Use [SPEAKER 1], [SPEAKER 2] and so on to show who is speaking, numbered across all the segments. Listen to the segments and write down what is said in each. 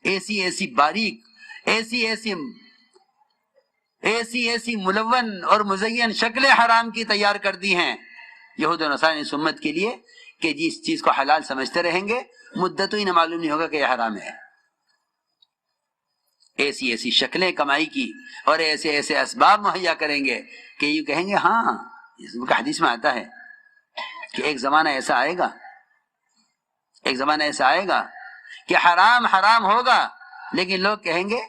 [SPEAKER 1] ایسی ایسی باریک، ایسی ملون اور مزین شکلیں حرام کی تیار کر دی ہیں یہود و نصارہ نے اس امت کے لیے کہ جس چیز کو حلال سمجھتے رہیں گے مدتوں ہی نہ معلوم نہیں ہوگا کہ یہ حرام ہے۔ ایسی شکلیں کمائی کی اور ایسے اسباب مہیا کریں گے کہ یہ کہیں گے ہاں، اس کا حدیث میں آتا ہے کہ ایک زمانہ ایسا آئے گا کہ حرام ہوگا، لیکن لوگ کہیں گے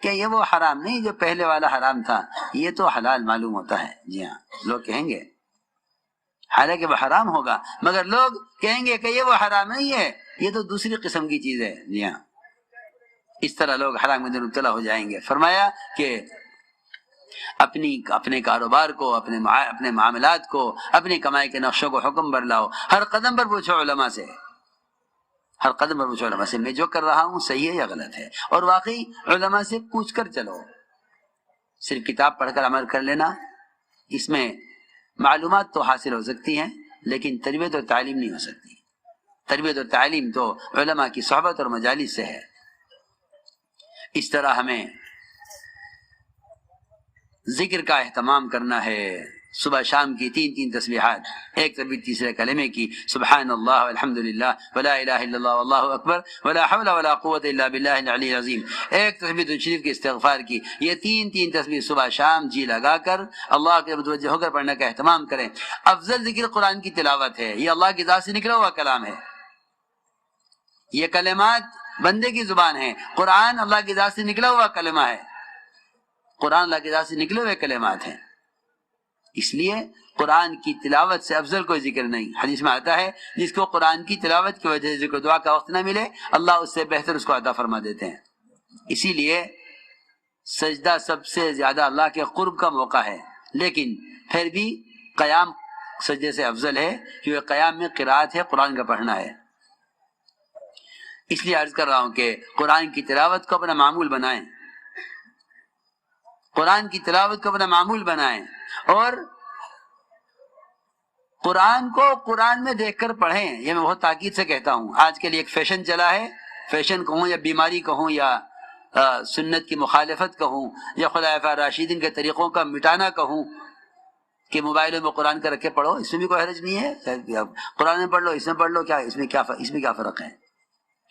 [SPEAKER 1] کہ یہ وہ حرام نہیں جو پہلے والا حرام تھا، یہ تو حلال معلوم ہوتا ہے۔ جی ہاں، لوگ کہیں گے حالانکہ وہ حرام ہوگا، مگر لوگ کہیں گے کہ یہ وہ حرام نہیں ہے، یہ تو دوسری قسم کی چیز ہے۔ جی ہاں، اس طرح لوگ حرام میں مبتلا ہو جائیں گے۔ فرمایا کہ اپنے کاروبار کو، اپنے معاملات کو، اپنی کمائی کے نقشوں کو حکم پر لاؤ، ہر قدم پر پوچھو علماء سے، میں جو کر رہا ہوں صحیح ہے یا غلط ہے، اور واقعی علماء سے پوچھ کر چلو۔ صرف کتاب پڑھ کر عمل کر لینا، اس میں معلومات تو حاصل ہو سکتی ہیں لیکن تربیت اور تعلیم نہیں ہو سکتی۔ تربیت اور تعلیم تو علماء کی صحبت اور مجالس سے ہے۔ اس طرح ہمیں ذکر کا اہتمام کرنا ہے۔ صبح شام کی 3 تسبیحات، ایک تسبیح تیسرے کلمے کی، سبحان اللہ والحمدللہ ولا الہ الا اللہ واللہ اکبر ولا حول ولا قوت الا باللہ العلی العظیم، ایک تسبیح درود شریف کی استغفار کی۔ یہ 3 تسبیح صبح شام جی لگا کر اللہ کے متوجہ ہو کر پڑھنے کا اہتمام کریں۔ افضل ذکر قرآن کی تلاوت ہے، یہ اللہ کی ذات سے نکلا ہوا کلام ہے، یہ کلمات بندے کی زبان ہے، قرآن اللہ کی ذات سے نکلا ہوا کلمہ ہے، قرآن اللہ کی ذات سے نکلے ہوئے کلمات ہیں، اس لیے قرآن کی تلاوت سے افضل کوئی ذکر نہیں۔ حدیث میں آتا ہے جس کو قرآن کی تلاوت کی وجہ سے ذکر دعا کا وقت نہ ملے اللہ اس سے بہتر اس کو عطا فرما دیتے ہیں۔ اسی لیے سجدہ سب سے زیادہ اللہ کے قرب کا موقع ہے، لیکن پھر بھی قیام سجدے سے افضل ہے کیونکہ قیام میں قرات ہے، قرآن کا پڑھنا ہے۔ اس لیے عرض کر رہا ہوں کہ قرآن کی تلاوت کو اپنا معمول بنائیں، قرآن کی تلاوت کو اپنا معمول بنائیں، اور قرآن کو قرآن میں دیکھ کر پڑھیں۔ یہ میں بہت تاکید سے کہتا ہوں، آج کے لیے ایک فیشن چلا ہے، فیشن کہوں یا بیماری کہوں یا سنت کی مخالفت کہوں یا خلفاء راشدین کے طریقوں کا مٹانا کہوں کہ موبائلوں میں قرآن کا رکھ کے پڑھو، اس میں بھی کوئی حرج نہیں ہے، قرآن میں پڑھ لو، اس میں پڑھ لو، کیا اس میں کیا فرق ہے؟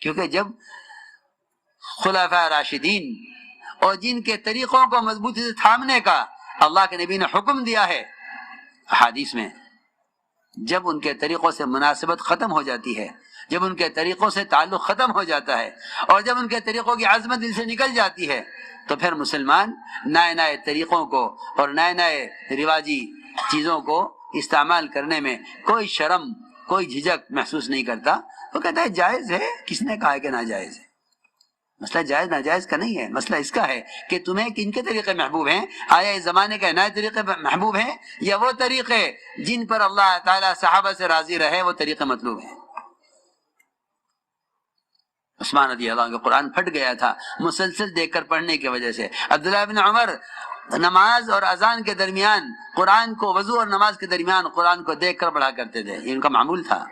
[SPEAKER 1] کیونکہ جب خلفاء راشدین اور جن کے طریقوں کو مضبوطی سے تھامنے کا اللہ کے نبی نے حکم دیا ہے احادیث میں، جب ان کے طریقوں سے مناسبت ختم ہو جاتی ہے، جب ان کے طریقوں سے تعلق ختم ہو جاتا ہے، اور جب ان کے طریقوں کی عظمت دل سے نکل جاتی ہے، تو پھر مسلمان نئے طریقوں کو اور نئے رواجی چیزوں کو استعمال کرنے میں کوئی شرم، کوئی جھجک محسوس نہیں کرتا۔ وہ کہتا ہے جائز ہے، کس نے کہا ہے کہ ناجائز ہے؟ مسئلہ جائز ناجائز کا نہیں ہے، مسئلہ اس کا ہے کہ تمہیں کن کے طریقے محبوب ہیں؟ آیا اس زمانے کے نئے طریقے محبوب ہیں یا وہ طریقے جن پر اللہ تعالیٰ صحابہ سے راضی رہے وہ طریقے مطلوب ہیں؟ عثمان رضی اللہ عنہ کا قرآن پھٹ گیا تھا مسلسل دیکھ کر پڑھنے کی وجہ سے۔ عبداللہ بن عمر نماز اور اذان کے درمیان قرآن کو، وضو اور نماز کے درمیان قرآن کو دیکھ کر پڑھا کرتے تھے، یہ ان کا معمول تھا۔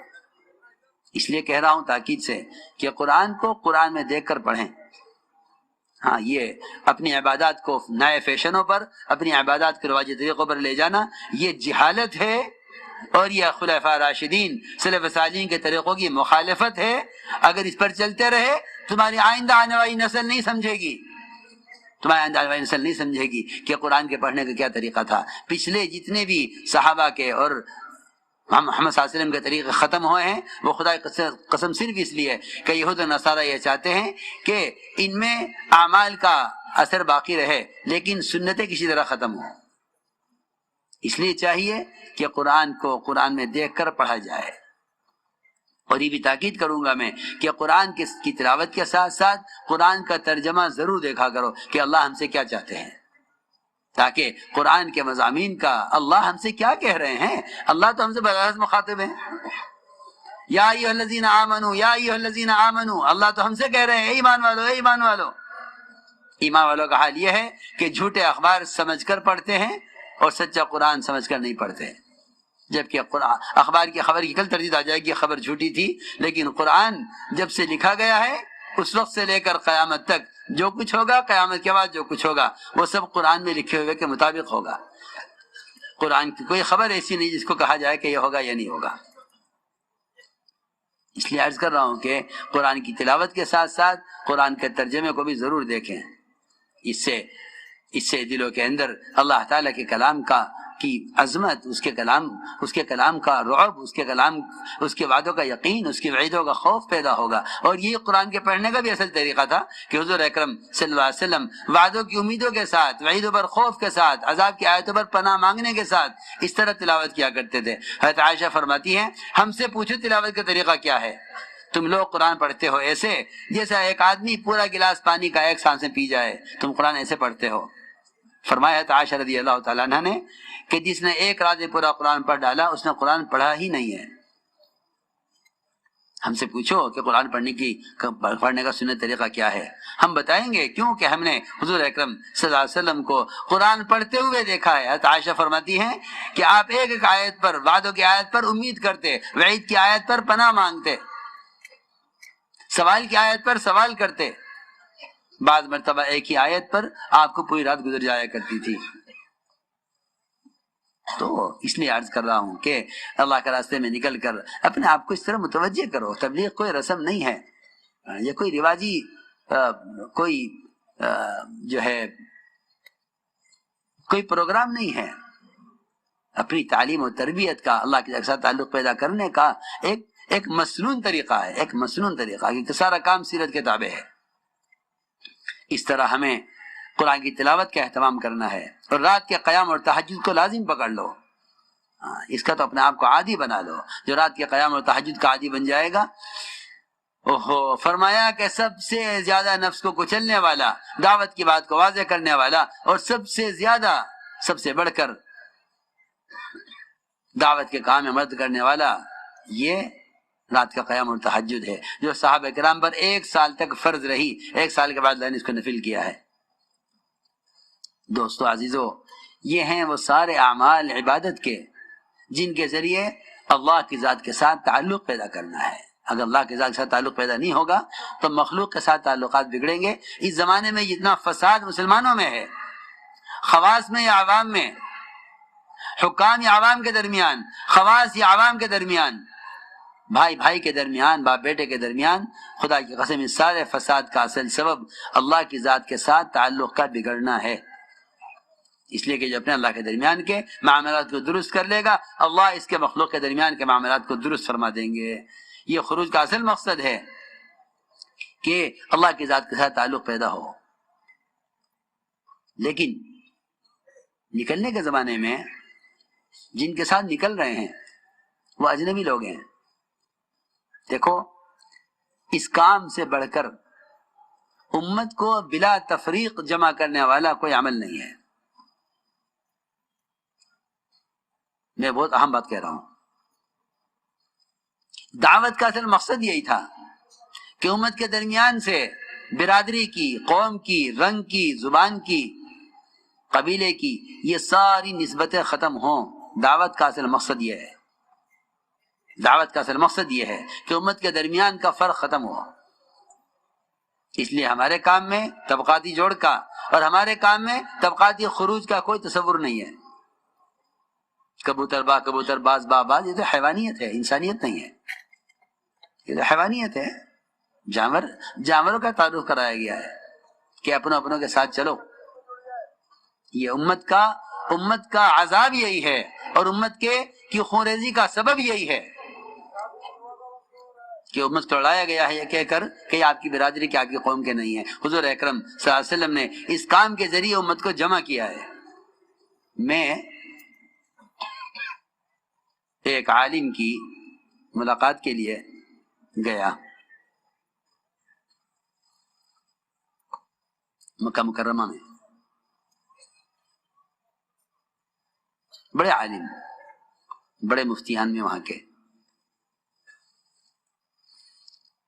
[SPEAKER 1] اس لیے کہہ رہا ہوں تاکید سے کہ قرآن کو قرآن میں دیکھ کر پڑھیں۔ ہاں، یہ اپنی عبادات کو نئے فیشنوں پر، اپنی عبادات کے رواجی طریقوں پر لے جانا یہ جہالت ہے، اور یہ خلفاء راشدین سلف صالحین کے طریقوں کی مخالفت ہے۔ اگر اس پر چلتے رہے تمہاری آئندہ آنے والی نسل نہیں سمجھے گی کہ قرآن کے پڑھنے کا کیا طریقہ تھا۔ پچھلے جتنے بھی صحابہ کے اور محمد صلی اللہ علیہ وسلم کے طریقے ختم ہوئے ہیں وہ خدا کی قسم صرف اس لیے کہ یہود و نصارہ یہ چاہتے ہیں کہ ان میں اعمال کا اثر باقی رہے لیکن سنتیں کسی طرح ختم ہوں۔ اس لیے چاہیے کہ قرآن کو قرآن میں دیکھ کر پڑھا جائے، اور یہ بھی تاکید کروں گا میں کہ قرآن کی تلاوت کے ساتھ ساتھ قرآن کا ترجمہ ضرور دیکھا کرو کہ اللہ ہم سے کیا چاہتے ہیں، تاکہ قرآن کے مضامین کا اللہ ہم سے کیا کہہ رہے ہیں۔ اللہ تو ہم سے براہ راست مخاطب ہیں، یا ایھا الذین آمنوا، یا ایھا الذین آمنوا، اللہ تو ہم سے کہہ رہے ہیں اے ایمان والو، اے ایمان والو۔ ایمان والوں کا حال یہ ہے کہ جھوٹے اخبار سمجھ کر پڑھتے ہیں اور سچا قرآن سمجھ کر نہیں پڑھتے، جبکہ اخبار کی خبر کی کل تردید آ جائے گی، خبر جھوٹی تھی، لیکن قرآن جب سے لکھا گیا ہے اس وقت سے لے کر قیامت تک جو کچھ ہوگا، قیامت کے بعد جو کچھ ہوگا، وہ سب قرآن میں لکھے ہوئے کے مطابق ہوگا۔ قرآن کی کوئی خبر ایسی نہیں جس کو کہا جائے کہ یہ ہوگا یا نہیں ہوگا۔ اس لیے عرض کر رہا ہوں کہ قرآن کی تلاوت کے ساتھ ساتھ قرآن کے ترجمے کو بھی ضرور دیکھیں۔ اس سے دلوں کے اندر اللہ تعالیٰ کے کلام کی عظمت، اس کے کلام کا رعب، اس کے وعدوں کا یقین، اس کی وعیدوں کا خوف پیدا ہوگا۔ اور یہ قرآن کے پڑھنے کا بھی اصل طریقہ تھا کہ حضور اکرم صلی اللہ علیہ وسلم وعدوں کی امیدوں کے ساتھ، وعیدوں پر خوف کے ساتھ، عذاب کی آیتوں پر پناہ مانگنے کے ساتھ اس طرح تلاوت کیا کرتے تھے۔ حضرت عائشہ فرماتی ہیں ہم سے پوچھو تلاوت کا طریقہ کیا ہے؟ تم لوگ قرآن پڑھتے ہو ایسے جیسا ایک آدمی پورا گلاس پانی کا ایک سانس میں پی جائے، تم قرآن ایسے پڑھتے ہو۔ فرمایا ہے عائشہ رضی اللہ تعالیٰ عنہ نے کہ جس نے ایک رات میں پورا قرآن پڑھ ڈالا اس نے قرآن پڑھا ہی نہیں ہے۔ ہم سے پوچھو کہ قرآن پڑھنے کا سنت طریقہ کیا ہے، ہم بتائیں گے، کیونکہ ہم نے حضور اکرم صلی اللہ علیہ وسلم کو قرآن پڑھتے ہوئے دیکھا ہے۔ حضرت عائشہ فرماتی ہیں کہ آپ ایک ایک آیت پر، وعدوں کی آیت پر امید کرتے، وعید کی آیت پر پناہ مانگتے، سوال کی آیت پر سوال کرتے۔ بعض مرتبہ ایک ہی آیت پر آپ کو پوری رات گزر جایا کرتی تھی۔ تو اس لیے عرض کر رہا ہوں کہ اللہ کے راستے میں نکل کر اپنے آپ کو اس طرح متوجہ کرو۔ تبلیغ کوئی رسم نہیں ہے، یہ کوئی رواجی کوئی پروگرام نہیں ہے۔ اپنی تعلیم و تربیت کا، اللہ کے ساتھ تعلق پیدا کرنے کا ایک مسنون طریقہ ہے، ایک مسنون طریقہ، کیونکہ سارا کام سیرت کے تابع ہے۔ اس طرح ہمیں قرآن کی تلاوت کا اہتمام کرنا ہے، اور رات کے قیام اور تہجد کو لازم پکڑ لو۔ اس کا تو اپنے آپ کو عادی بنا لو۔ جو رات کے قیام اور تہجد کا عادی بن جائے گا، فرمایا کہ سب سے زیادہ نفس کو کچلنے والا، دعوت کی بات کو واضح کرنے والا، اور سب سے بڑھ کر دعوت کے کام میں مدد کرنے والا یہ رات کا قیام اور تہجد ہے، جو صحابہ کرام پر 1 سال تک فرض رہی، 1 سال کے بعد اللہ نے اس کو نفل کیا ہے۔ دوستو عزیزو، یہ ہیں وہ سارے اعمال عبادت کے جن کے ذریعے اللہ کی ذات کے ساتھ تعلق پیدا کرنا ہے۔ اگر اللہ کے ذات کے ساتھ تعلق پیدا نہیں ہوگا تو مخلوق کے ساتھ تعلقات بگڑیں گے۔ اس زمانے میں جتنا فساد مسلمانوں میں ہے، خواص میں یا عوام میں، حکام یا عوام کے درمیان، خواص یا عوام کے درمیان، بھائی بھائی کے درمیان، باپ بیٹے کے درمیان، خدا کی قسم اس سارے فساد کا اصل سبب اللہ کی ذات کے ساتھ تعلق کا بگڑنا ہے۔ اس لیے کہ جو اپنے اللہ کے درمیان کے معاملات کو درست کر لے گا، اللہ اس کے مخلوق کے درمیان کے معاملات کو درست فرما دیں گے۔ یہ خروج کا اصل مقصد ہے کہ اللہ کی ذات کے ساتھ تعلق پیدا ہو۔ لیکن نکلنے کے زمانے میں جن کے ساتھ نکل رہے ہیں وہ اجنبی لوگ ہیں۔ دیکھو، اس کام سے بڑھ کر امت کو بلا تفریق جمع کرنے والا کوئی عمل نہیں ہے۔ میں بہت اہم بات کہہ رہا ہوں۔ دعوت کا اصل مقصد یہی تھا کہ امت کے درمیان سے برادری کی، قوم کی، رنگ کی، زبان کی، قبیلے کی یہ ساری نسبتیں ختم ہوں۔ دعوت کا اصل مقصد یہ ہے، دعوت کا اصل مقصد یہ ہے کہ امت کے درمیان کا فرق ختم ہو۔ اس لیے ہمارے کام میں طبقاتی جوڑ کا اور ہمارے کام میں طبقاتی خروج کا کوئی تصور نہیں ہے۔ کبوتر با کبوتر، باز با باز، یہ تو حیوانیت ہے، انسانیت نہیں ہے، یہ تو حیوانیت ہے۔ جانوروں کا تعارف کرایا گیا ہے کہ اپنوں کے ساتھ چلو۔ یہ امت کا عذاب یہی ہے، اور امت کی خونریزی کا سبب یہی ہے کہ امت کو لڑایا گیا ہے یہ کہہ کر کہ آپ کی برادری کے، آپ کی قوم کے نہیں ہے۔ حضور اکرم صلی اللہ علیہ وسلم نے اس کام کے ذریعے امت کو جمع کیا ہے۔ میں ایک عالم کی ملاقات کے لیے گیا مکہ مکرمہ میں۔ بڑے عالم، بڑے مفتیان میں وہاں کے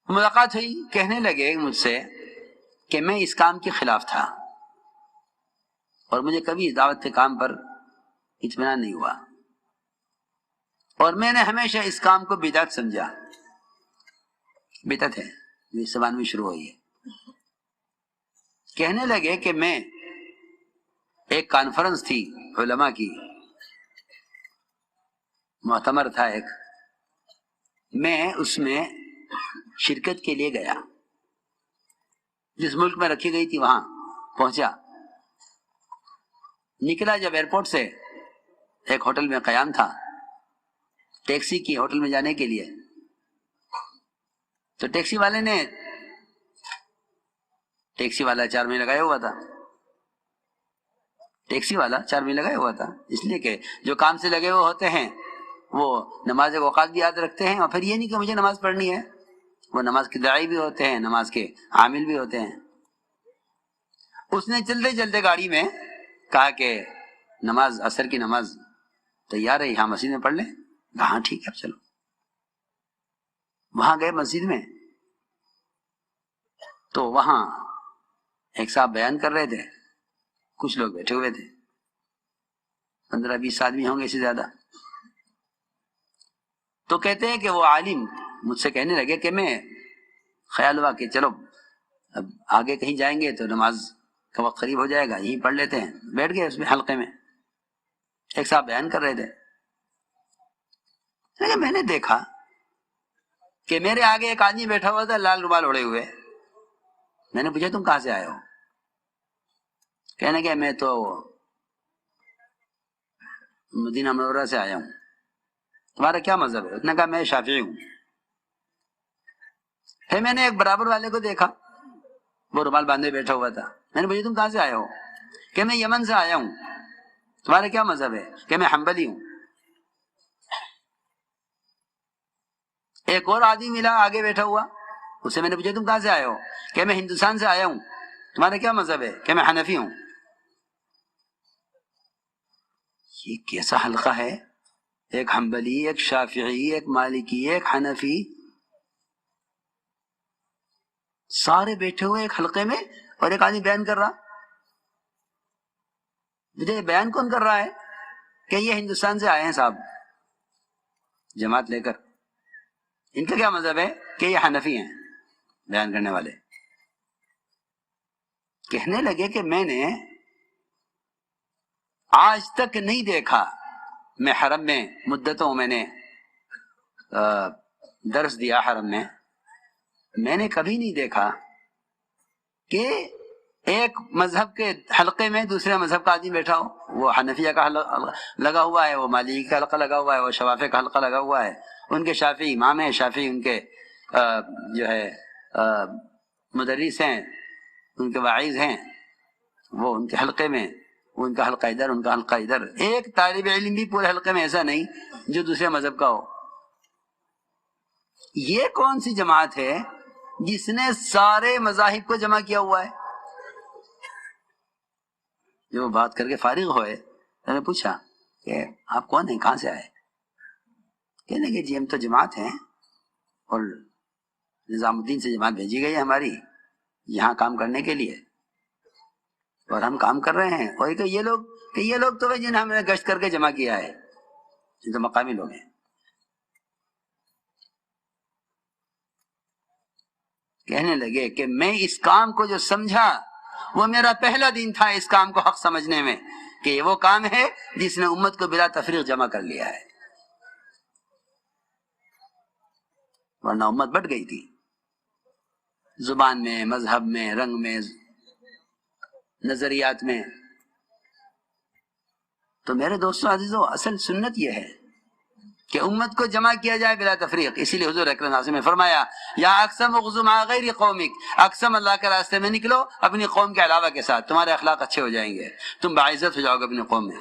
[SPEAKER 1] ملاقات ہوئی، کہنے لگے مجھ سے کہ میں اس کام کے خلاف تھا اور مجھے کبھی اس دعوت کے کام پر اطمینان نہیں ہوا، اور میں نے ہمیشہ اس کام کو بدعت سمجھا۔ بدعت ہے، یہ زبان میں شروع ہوئی ہے. کہنے لگے کہ میں ایک کانفرنس تھی علماء کی، معتمر تھا ایک، میں اس میں شرکت کے لیے گیا، جس ملک میں رکھی گئی تھی وہاں پہنچا. نکلا جب ایئرپورٹ سے، ایک ہوٹل میں قیام تھا، ٹیکسی کی ہوٹل میں جانے کے لیے. تو ٹیکسی والا 4 مہینے لگایا ہوا تھا. ٹیکسی والا 4 مہینے لگایا ہوا تھا، اس لیے کہ جو کام سے لگے ہوئے ہوتے ہیں وہ نماز کے اوقات بھی یاد رکھتے ہیں، اور پھر یہ نہیں کہ مجھے نماز پڑھنی ہے، وہ نماز کے داعی بھی ہوتے ہیں، نماز کے عامل بھی ہوتے ہیں. اس نے چلتے چلتے گاڑی میں کہا کہ نماز عصر کی نماز تیار ہے، یہاں مسجد میں پڑھ لیں. ہاں ٹھیک ہے چلو. وہاں گئے مسجد میں، تو وہاں ایک صاحب بیان کر رہے تھے، کچھ لوگ بیٹھے ہوئے تھے، 15-20 آدمی ہوں گے، اس سے زیادہ. تو کہتے ہیں کہ وہ عالم مجھ سے کہنے لگے کہ میں خیال ہوا کہ چلو اب آگے کہیں جائیں گے تو نماز کا وقت قریب ہو جائے گا، یہیں پڑھ لیتے ہیں. بیٹھ گئے اس میں حلقے میں. ایک صاحب بیان کر رہے تھے، لیکن میں نے دیکھا کہ میرے آگے ایک آدمی بیٹھا ہوا تھا لال رومال اوڑے ہوئے. میں نے پوچھا تم کہاں سے آئے ہو؟ کہنے کہ میں تو مدینہ منورہ سے آیا ہوں. تمہارا کیا مذہب ہے؟ اس نے کہا میں شافعی ہوں. پھر میں نے ایک برابر والے کو دیکھا، وہ رومال باندھے بیٹھا ہوا تھا. میں نے پوچھا تم کہاں سے آئے ہو؟ کہ میں یمن سے آیا ہوں. تمہارا کیا مذہب ہے؟ کہ میں حنبلی ہوں. ایک اور آدمی ملا آگے بیٹھا ہوا، اس سے میں نے پوچھا تم کہاں سے آئے ہو؟ کہ میں ہندوستان سے آیا ہوں. تمہارا کیا مذہب ہے؟ کہ میں حنفی ہوں. یہ کیسا حلقہ ہے؟ ایک حنبلی، ایک شافعی، ایک مالکی، ایک حنفی، سارے بیٹھے ہوئے ایک حلقے میں، اور ایک آدمی بیان کر رہا. مجھے بیان کون کر رہا ہے؟ کہ یہ ہندوستان سے آئے ہیں صاحب جماعت لے کر. ان کا کیا مذہب ہے؟ کہ یہ حنفی ہیں بیان کرنے والے. کہنے لگے کہ میں نے آج تک نہیں دیکھا، میں حرم میں مدتوں میں نے درس دیا حرم میں نے کبھی نہیں دیکھا کہ ایک مذہب کے حلقے میں دوسرے مذہب کا آدمی بیٹھا ہو. وہ حنفیہ کا حلقہ لگا ہوا ہے، وہ مالکی کا حلقہ لگا ہوا ہے، وہ شوافع کا حلقہ لگا ہوا ہے. ان کے شافعی امام ہیں، شافعی ان کے جو ہے مدرس ہیں، ان کے واعظ ہیں، وہ ان کے حلقے میں، وہ ان کا حلقہ ادھر، ان کا حلقہ ادھر. ایک طالب علم بھی پورے حلقے میں ایسا نہیں جو دوسرے مذہب کا ہو. یہ کون سی جماعت ہے جس نے سارے مذاہب کو جمع کیا ہوا ہے؟ جو بات کر کے فارغ ہوئے، میں نے پوچھا کہ آپ کون ہیں، کہاں سے آئے؟ کہنے کہ جی ہم تو جماعت ہیں، اور نظام الدین سے جماعت بھیجی گئی ہے ہماری یہاں کام کرنے کے لیے، اور ہم کام کر رہے ہیں. اور کہ یہ لوگ تو جنہیں ہم نے گشت کر کے جمع کیا ہے، یہ تو مقامی لوگ ہیں. کہنے لگے کہ میں اس کام کو جو سمجھا وہ میرا پہلا دن تھا اس کام کو حق سمجھنے میں، کہ یہ وہ کام ہے جس نے امت کو بلا تفریق جمع کر لیا ہے، ورنہ امت بٹ گئی تھی زبان میں، مذہب میں، رنگ میں، نظریات میں. تو میرے دوستوں عزیزوں، اصل سنت یہ ہے کہ امت کو جمع کیا جائے بلا تفریق. اسی لیے حضور اکرم صلی اللہ علیہ وسلم نے فرمایا یا اقسم اغزو مع غیر قومک، اقسم اللہ کے راستے میں نکلو اپنی قوم کے علاوہ کے ساتھ، تمہارے اخلاق اچھے ہو جائیں گے، تم باعزت ہو جاؤ گے اپنی قوم میں.